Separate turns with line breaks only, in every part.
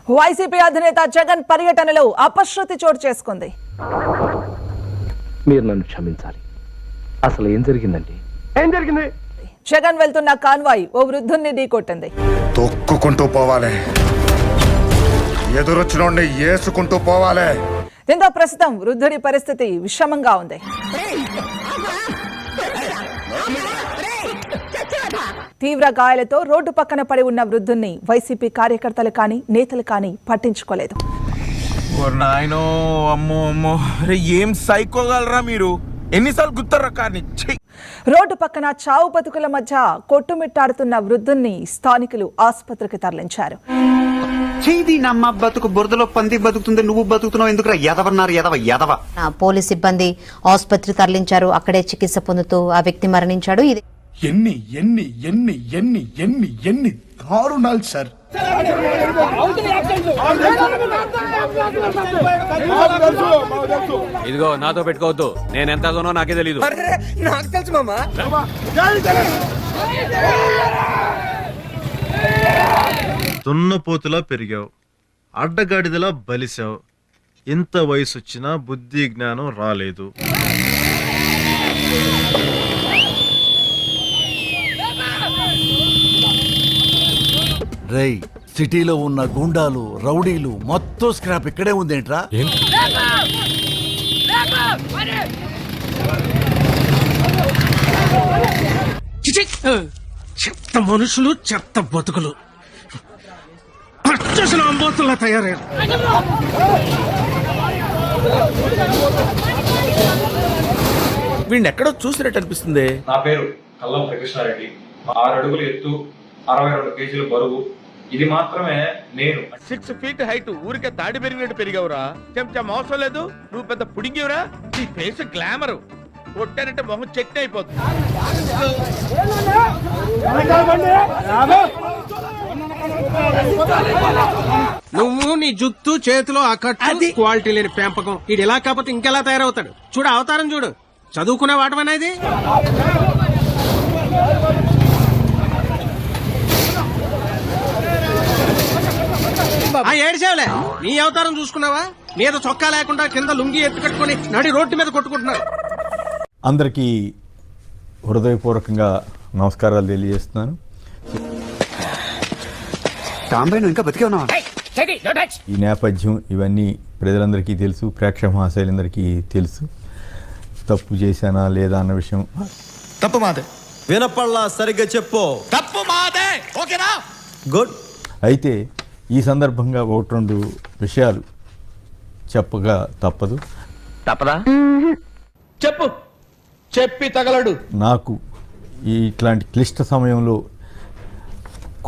YCP అధినేత జగన్ పర్యటనలో అపశృతి చోటు చేసుకుంది.
మీరు నన్ను క్షమించాలి. అసలు ఏం జరిగిందండి?
జగన్ వెళ్తున్న కాన్వాయ్ ఓ వృద్ధుణ్ణి ఢీకొట్టింది.
తొక్కుకుంటూ పోవాలి, ఎదురొచ్చినోడిని ఏసుకుంటూ పోవాలి.
దీంతో ప్రస్తుతం వృద్ధుడి పరిస్థితి విషమంగా ఉంది. తీవ్ర గాయాలతో రోడ్డు పక్కన పడి ఉన్న వృద్ధుణ్ణి వైసీపీ కార్యకర్తలు కానీ నేతలు కానీ పట్టించుకోలేదు.
ఏం సైకోగలరా మీరు? ఎన్నిసార్లు గుర్తారా కార్ని?
రోడ్డు పక్కన చావు బతుకుల మధ్య కొట్టుమిట్టాడుతున్న వృద్ధుణ్ణి స్థానికులు ఆసుపత్రికి తరలించారు.
నమ్మ బతుకు బురదలో పంది బతుకుతుంది, నువ్వు బతుకుతున్నావు ఎందుకురా? ఎదవన్నారు ఎదవ.
పోలీస్ సిబ్బంది ఆసుపత్రి తరలించారు. అక్కడే చికిత్స పొందుతూ ఆ వ్యక్తి మరణించాడు. ఇది
ఎన్ని దారుణాలు సార్.
ఇదిగో నాతో పెట్టుకోవద్దు, నేను ఎంత నాకే తెలీదు.
నాకు తెలుసు మామా.
దున్నపోతులా పెరిగావు, అడ్డగాడిదలా బలిసావు. ఇంత వయసు వచ్చినా బుద్ధి జ్ఞానం రాలేదు.
రై, సిటీలో ఉన్న గుండాలు రౌడీలు మొత్తం స్క్రాప్ ఇక్కడే ఉందేంట్రా?
చెత్త మనుషులు, చెత్త బతుకులు, పచ్చసిన అంబోతుల్లా తయారయ్యారు. వీడిని ఎక్కడో చూసినట్టు అనిపిస్తుంది.
నా పేరు కల్లం కృష్ణారెడ్డి. 6 అడుగులు ఎత్తు, 62 కేజీలు బరువు. ఇది మాత్రమే నేను.
6 feet హైట్. ఊరికే తాడి పెరిగినట్టు పెరిగావురా. చెంచా మోసం లేదు, నువ్వు పెద్ద పుడింగివురా. నీ ఫేస్ గ్లామర్, కొట్టానంటే మొహం చెక్ అయిపోతుంది.
నువ్వు నీ జుత్తు చేతిలో ఆ కట్టు క్వాలిటీ లేని పెంపకం. ఇది ఎలా కాకపోతే ఇంకెలా తయారవుతాడు? చూడు అవతారం చూడు. చదువుకునే వాటమనేది. ఏడ్చావులే, నీ అవతారం చూసుకున్నావా? మీద చొక్కా లేకుండా కింద లుంగి ఎత్తు కట్టుకుని నడి రోడ్డు మీద కొట్టుకుంటున్నావు.
అందరికీ హృదయపూర్వకంగా నమస్కారాలు తెలియజేస్తున్నాను.
ఇంకా బతికే ఉన్నావా?
ఈ నేపథ్యం ఇవన్నీ ప్రజలందరికీ తెలుసు, ప్రేక్షక మహాశైలందరికీ తెలుసు. తప్పు చేశానా లేదా అన్న విషయం
తప్పు మాదే.
వినపల్లా సరిగ్గా చెప్పు.
తప్పు మాదే. ఓకేనా?
గుడ్.
అయితే ఈ సందర్భంగా 1-2 విషయాలు చెప్పగా తప్పదు.
తప్పదా?
చెప్పు, చెప్పి తగలడు.
నాకు ఇట్లాంటి క్లిష్ట సమయంలో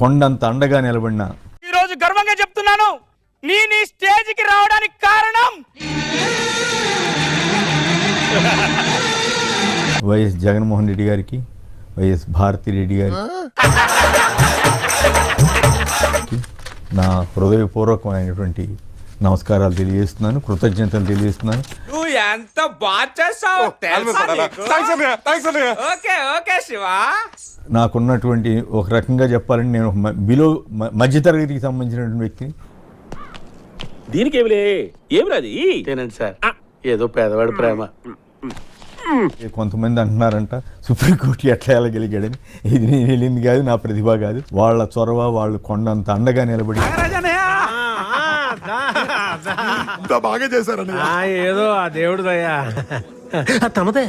కొండంత అండగా నిలబడిన,
ఈరోజు గర్వంగా చెప్తున్నాను, నీ స్టేజ్కి రావడానికి కారణం
వైఎస్ జగన్మోహన్ రెడ్డి గారికి, వైఎస్ భారతిరెడ్డి గారికి నా హృదయపూర్వకమైనటువంటి నమస్కారాలు తెలియజేస్తున్నాను, కృతజ్ఞతలు తెలియజేస్తున్నాను.
నువ్వు ఎంత బాగా చేసావు.
నాకున్నటువంటి ఒక రకంగా చెప్పాలంటే నేను బిలో మధ్యతరగతికి సంబంధించినటువంటి వ్యక్తిని.
దీనికి ఏమిరాది
తినండి సార్, ఏదో పేదవాడి ప్రేమ.
కొంతమంది అంటున్నారంట సుప్రీంకోర్టు ఎట్లా వెళ్ళగలిగాడని. ఇది నేను వెళ్ళింది కాదు, నా ప్రతిభ కాదు. వాళ్ళ చొరవ, వాళ్ళు కొండంత అండగా నిలబడి
బాగా చేశారని
ఏదో ఆ దేవుడు దయ్యా తమదే.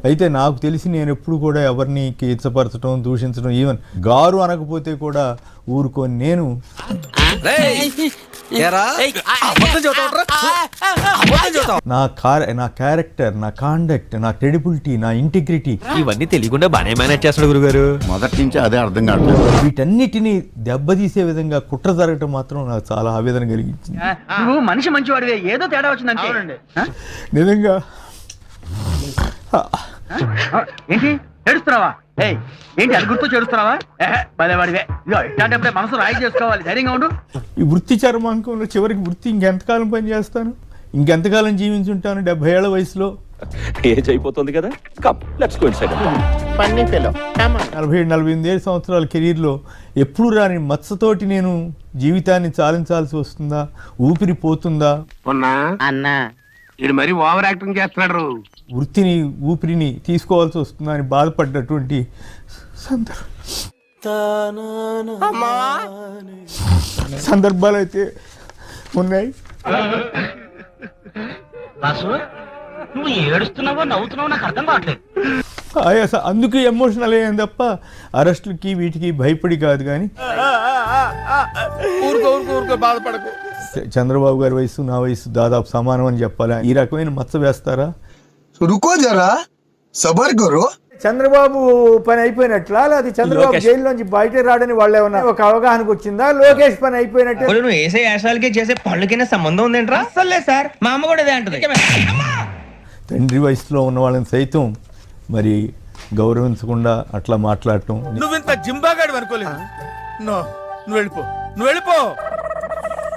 అయితే నాకు తెలిసి నేను ఎప్పుడు కూడా ఎవరిని కించపరచడం, దూషించడం, ఈవెన్ గారు అనకపోతే కూడా ఊరుకొని నేను నా క్యారెక్టర్, నా కాండక్ట్, నా క్రెడిబిలిటీ, నా ఇంటిగ్రిటీ
ఇవన్నీ తెలియకుండా బానే మేనేజ్ చేస్తాడు గురుగారు.
మొదటి నుంచి అదే అర్థం కావట్లేదు.
వీటన్నిటిని దెబ్బతీసే విధంగా కుట్ర జరగటం మాత్రం నాకు చాలా ఆవేదన కలిగించింది.
మనిషి మంచివాడివే, ఏదో తేడా వచ్చిందంటే.
నిజంగా
ఏంటి ఏడుస్తున్నావా? ఏంటి అది గుర్తు చేడుస్తున్నావా? పదేవాడివే. ఇట్లాంటప్పుడే మనసు రాయి చేసుకోవాలి. ధైర్యంగా ఉండు.
ఈ వృత్తి చర్మాంకంలో చివరికి వృత్తి ఇంకెంతకాలం పని చేస్తాను, ఇంకెంతకాలం జీవించుంటాను 70 ఏళ్ల వయసులో.
ఏజ్ అయిపోతుంది కదా.
47-48 సంవత్సరాల కెరీర్లో ఎప్పుడు రాని మత్సతోటి నేను జీవితాన్ని చాలించాల్సి వస్తుందా, ఊపిరి పోతుందా,
అన్నా ఇది మరి ఓవర్ యాక్టింగ్ చేస్తున్నాడు.
వృత్తిని ఊపిరిని తీసుకోవాల్సి వస్తుందా అని బాధపడ్డటువంటి సందర్భాలు అయితే ఉన్నాయి.
నువ్వు ఏడుస్తున్నావో నవ్వుతున్నావో నాకు అర్థం కావట్లేదు.
ఆయాస అందుకే ఎమోషనల్ అయ్యాను తప్ప అరెస్టులకి వీటికి భయపడి కాదు. కానీ
ఊరుకో బాధపడకు.
చంద్రబాబు గారి వయసు నా వయసు దాదాపు సమానం అని చెప్పాలి. ఈ రకమైన మచ్చ వేస్తారా?
రుకో జరా సబర్ కరో.
చంద్రబాబు పని అయిపోయినట్లా, అది చంద్రబాబు జైల్లోంచి బయట రాడని వాళ్ళు ఏమన్నా ఒక అవగాహనకు వచ్చిందా? లోకేష్ పని అయిపోయినట్టు
నువ్వు వేసే యాసాలకి చేసే పళ్ళకైనా సంబంధం ఉందేంట్రా? అసలే సార్ మా అమ్మ కూడా ఇదే అంటది.
తండ్రి వయసులో ఉన్న వాళ్ళని సైతం మరి గౌరవించకుండా అట్లా మాట్లాడటం.
నువ్వు ఇంత జింబాగాడు అనుకోలేదు. నువ్వు వెళ్ళిపో